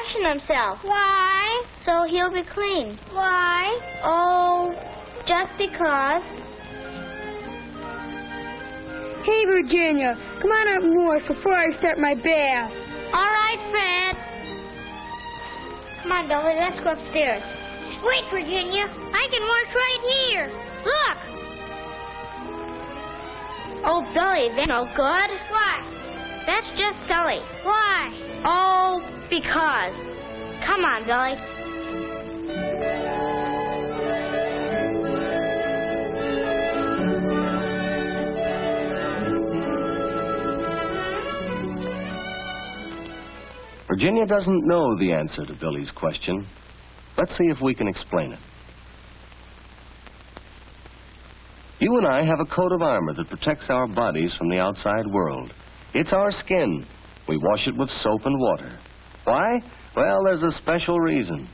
washing himself. Why? So he'll be clean. Why? Oh, just because. Hey, Virginia, come on up north before I start my bath. All right, Fred. Come on, Billy, let's go upstairs. Wait, Virginia. I can wash right here. Look. Oh, Billy, that's no good. Why? That's just silly. Why? Oh, because. Come on, Billy. Virginia doesn't know the answer to Billy's question. Let's see if we can explain it. You and I have a coat of armor that protects our bodies from the outside world. It's our skin. We wash it with soap and water. Why? Well, there's a special reason.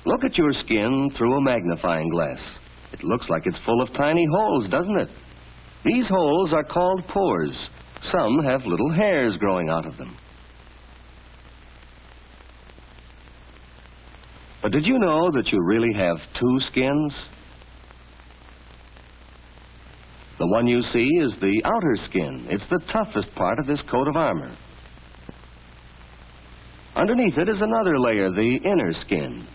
Look at your skin through a magnifying glass. It looks like it's full of tiny holes, doesn't it? These holes are called pores. Some have little hairs growing out of them. But did you know that you really have two skins? The one you see is the outer skin. It's the toughest part of this coat of armor. Underneath it is another layer, the inner skin.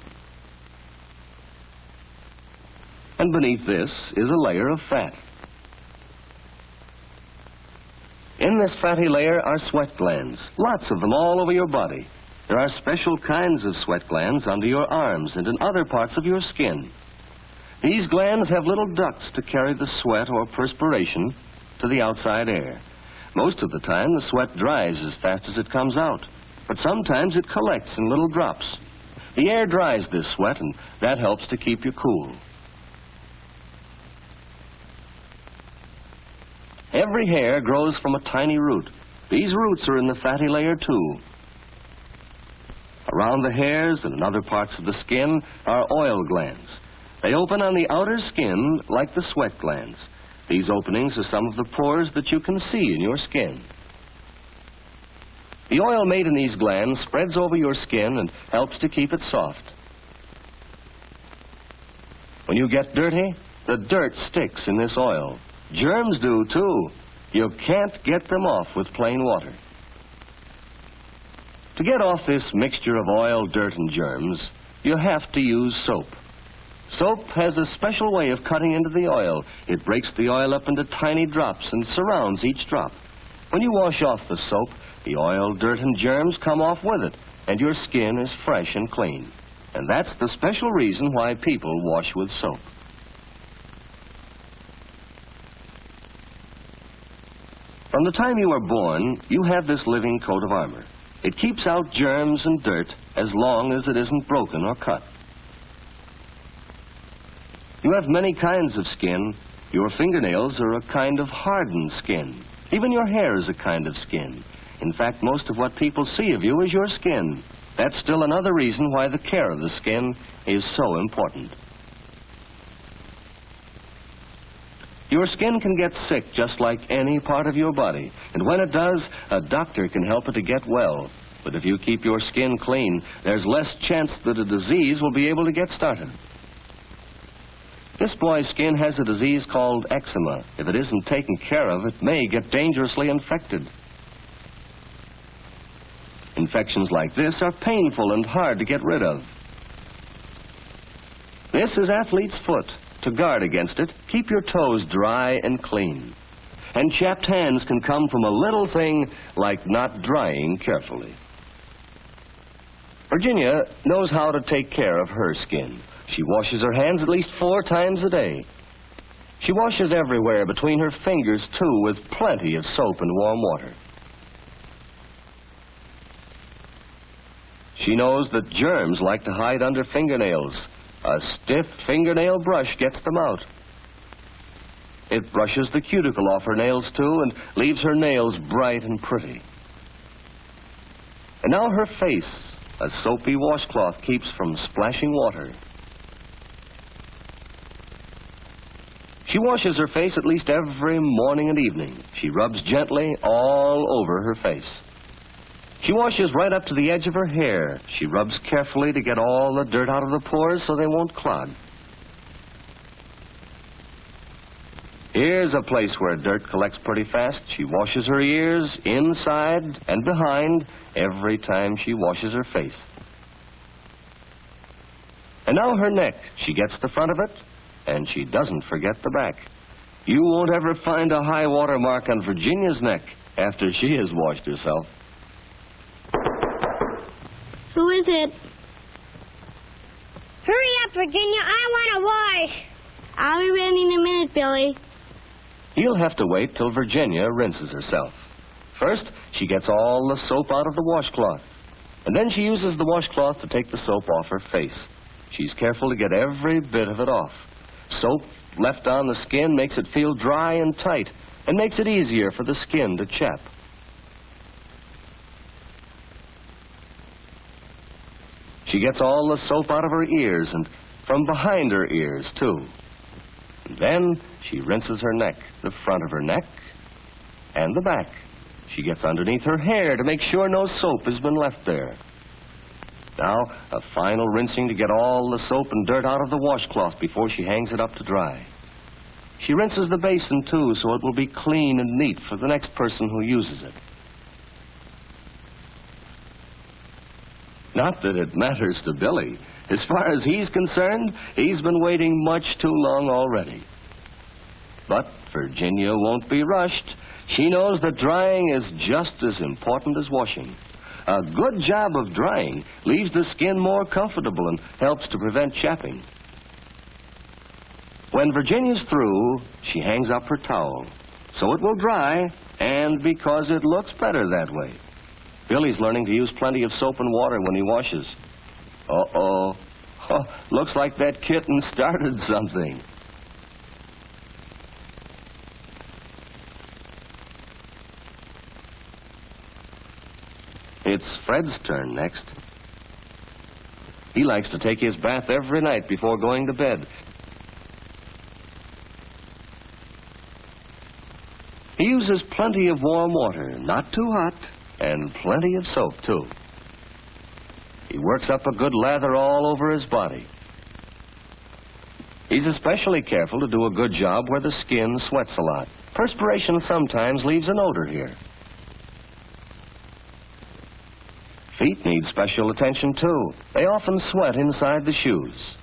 And beneath this is a layer of fat. In this fatty layer are sweat glands, lots of them all over your body. There are special kinds of sweat glands under your arms and in other parts of your skin. These glands have little ducts to carry the sweat or perspiration to the outside air. Most of the time, the sweat dries as fast as it comes out, but sometimes it collects in little drops. The air dries this sweat, and that helps to keep you cool. Every hair grows from a tiny root. These roots are in the fatty layer, too. Around the hairs and in other parts of the skin are oil glands. They open on the outer skin like the sweat glands. These openings are some of the pores that you can see in your skin. The oil made in these glands spreads over your skin and helps to keep it soft. When you get dirty, the dirt sticks in this oil. Germs do, too. You can't get them off with plain water. To get off this mixture of oil, dirt, and germs, you have to use soap. Soap has a special way of cutting into the oil. It breaks the oil up into tiny drops and surrounds each drop. When you wash off the soap, the oil, dirt, and germs come off with it, and your skin is fresh and clean. And that's the special reason why people wash with soap. From the time you are born, you have this living coat of armor. It keeps out germs and dirt as long as it isn't broken or cut. You have many kinds of skin. Your fingernails are a kind of hardened skin. Even your hair is a kind of skin. In fact, most of what people see of you is your skin. That's still another reason why the care of the skin is so important. Your skin can get sick just like any part of your body, and when it does, a doctor can help it to get well. But if you keep your skin clean, there's less chance that a disease will be able to get started. This boy's skin has a disease called eczema. If it isn't taken care of, it may get dangerously infected. Infections like this are painful and hard to get rid of. This is athlete's foot. To guard against it, keep your toes dry and clean. And chapped hands can come from a little thing like not drying carefully. Virginia knows how to take care of her skin. She washes her hands at least 4 times a day. She washes everywhere between her fingers, too, with plenty of soap and warm water. She knows that germs like to hide under fingernails. A stiff fingernail brush gets them out. It brushes the cuticle off her nails, too, and leaves her nails bright and pretty. And now her face, a soapy washcloth keeps from splashing water. She washes her face at least every morning and evening. She rubs gently all over her face. She washes right up to the edge of her hair. She rubs carefully to get all the dirt out of the pores so they won't clog. Here's a place where dirt collects pretty fast. She washes her ears inside and behind every time she washes her face. And now her neck. She gets the front of it, and she doesn't forget the back. You won't ever find a high water mark on Virginia's neck after she has washed herself. Who is it? Hurry up, Virginia. I want to wash. I'll be ready in a minute, Billy. He'll have to wait till Virginia rinses herself. First, she gets all the soap out of the washcloth. And then she uses the washcloth to take the soap off her face. She's careful to get every bit of it off. Soap left on the skin makes it feel dry and tight and makes it easier for the skin to chap. She gets all the soap out of her ears and from behind her ears, too. And then she rinses her neck, the front of her neck and the back. She gets underneath her hair to make sure no soap has been left there. Now, a final rinsing to get all the soap and dirt out of the washcloth before she hangs it up to dry. She rinses the basin, too, so it will be clean and neat for the next person who uses it. Not that it matters to Billy. As far as he's concerned, he's been waiting much too long already. But Virginia won't be rushed. She knows that drying is just as important as washing. A good job of drying leaves the skin more comfortable and helps to prevent chapping. When Virginia's through, she hangs up her towel, so it will dry, and because it looks better that way. Billy's learning to use plenty of soap and water when he washes. Uh-oh. Looks like that kitten started something. It's Fred's turn next. He likes to take his bath every night before going to bed. He uses plenty of warm water, not too hot, and plenty of soap, too. He works up a good lather all over his body. He's especially careful to do a good job where the skin sweats a lot. Perspiration sometimes leaves an odor here. Feet need special attention, too. They often sweat inside the shoes.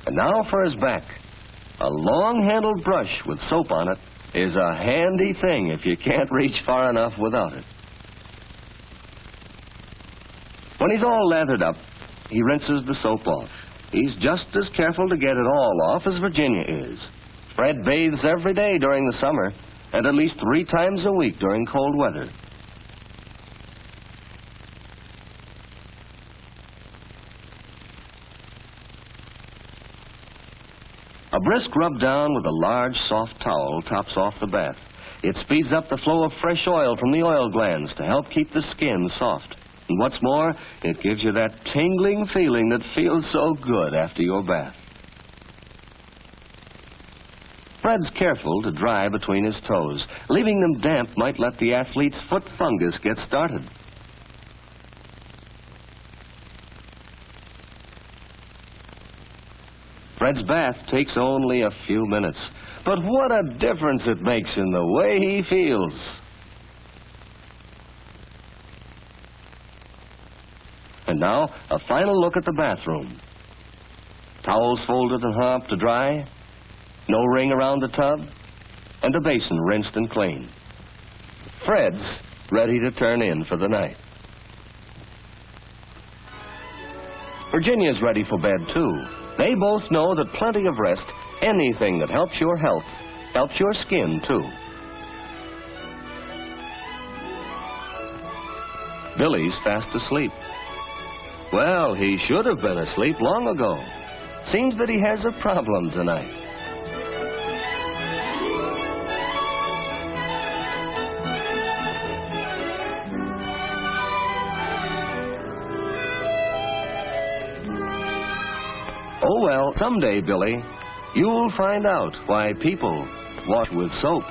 And now for his back. A long-handled brush with soap on it is a handy thing if you can't reach far enough without it. When he's all lathered up, he rinses the soap off. He's just as careful to get it all off as Virginia is. Fred bathes every day during the summer, and at least 3 times a week during cold weather. A brisk rub down with a large, soft towel tops off the bath. It speeds up the flow of fresh oil from the oil glands to help keep the skin soft. And what's more, it gives you that tingling feeling that feels so good after your bath. Fred's careful to dry between his toes. Leaving them damp might let the athlete's foot fungus get started. Fred's bath takes only a few minutes, but what a difference it makes in the way he feels. And now, a final look at the bathroom. Towels folded and hung up to dry, no ring around the tub, and the basin rinsed and clean. Fred's ready to turn in for the night. Virginia's ready for bed, too. They both know that plenty of rest, anything that helps your health, helps your skin, too. Billy's fast asleep. Well, he should have been asleep long ago. Seems that he has a problem tonight. Oh, well, someday, Billy, you'll find out why people wash with soap.